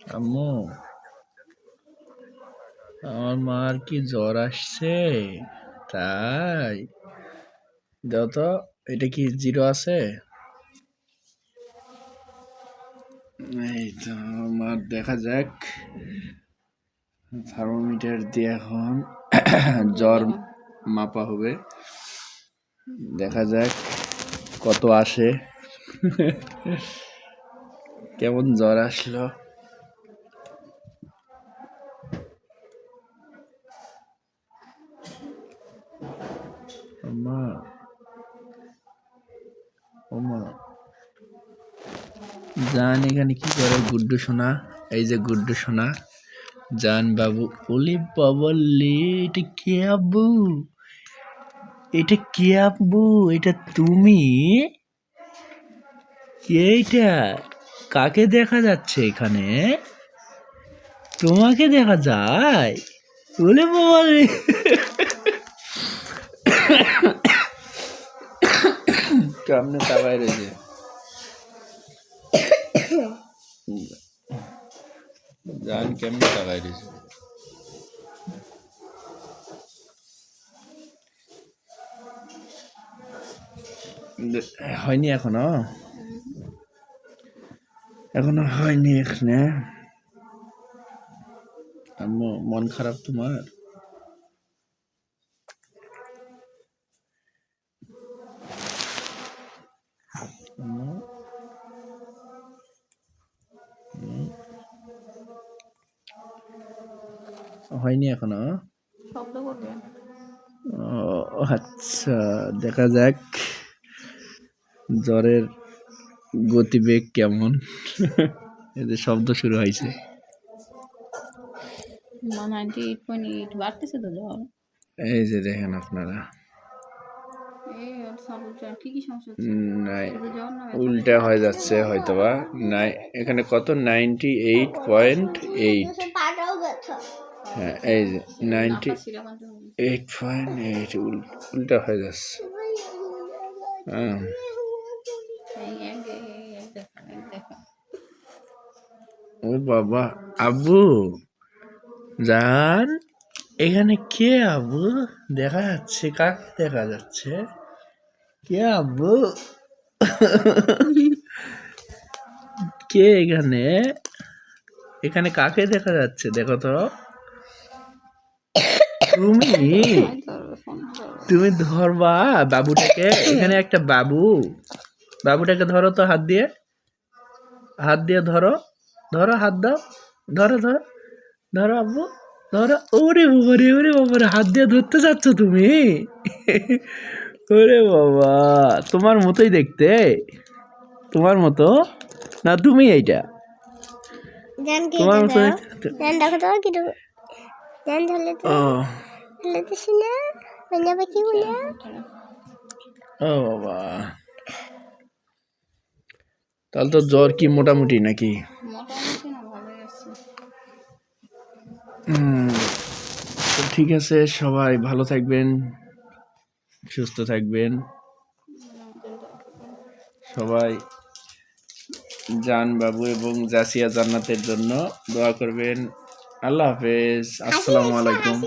আম্মু, আমার মার কি জ্বর আসছে? তাই দাও তো, এটা কি জিরো আছে? এই তো আমার দেখা যাক, থার্মোমিটার দিয়ে এখন জ্বর মাপা হবে। দেখা যাক কত আসে। কেমন জ্বর আসলো। মা, ও মা, জান এখানে কি করে গুড্ডু সোনা? এই যে গুড্ডু সোনা, জান বাবু। ওলে বাবালে, এটা কে আব্বু? এটা কে আব্বু? এটা তুমি? কে এটা? কাকে দেখা যাচ্ছে এখানে? তোমাকে দেখা যায়? ওলে বাবালে, কেমনে তাকায় রয়েছে। জান কেমনে তাকায় রয়েছে। হয়নি এখনো? এখনো হয়নি এখানে? আম্মু, মন খারাপ তোমার? আম্মু, হয়নি এখনো? ও আচ্ছা, দেখা যাক জ্বরের গতিবেগ কেমন। এদের শব্দ শুরু হয়েছে। 98.8 বাড়তেছে তো জ্বর। এই যে দেখেন আপনারা, কি সমস্যা হচ্ছে? নাই জ্বর না উল্টা হয়ে যাচ্ছে হয়তোবা। নাই, এখানে কত 98.8। হ্যাঁ, এই যে 98.8 উল্টা হয়ে যাচ্ছে। হ্যাঁ, ও বাবা। আব্বু জান, এখানে কে আব্বু? দেখা যাচ্ছে, কাকে দেখা যাচ্ছে? কে আব্বু? কে এখানে? এখানে কাকে দেখা যাচ্ছে দেখো তো। তুমি তুমি ধরবা বাবুটাকে? এখানে একটা বাবু, বাবুটাকে ধরো তো, হাত দিয়ে, হাত দিয়ে ধরো, ধরো, হাত দাও, ধরো ধরো, ধরো আব্বু, ধরো। ওরে বাবারে, ওরে বাবারে, হাত দিয়ে ধরতে চাচ্ছ তুমি? ওরে বাবা, তোমার মতোই দেখতে, তোমার মতো না তুমি? এইটা তোমার মতো দেখতে। ও ও বাবা, তাহলে তো জ্বর কি মোটামুটি নাকি? তো ঠিক আছে, সবাই ভালো থাকবেন, সুস্থ থাকবেন সবাই। জান বাবু এবং জাসিয়া জান্নাতের জন্য দোয়া করবেন। আল্লাহ হাফেজ, আসসালামু আলাইকুম।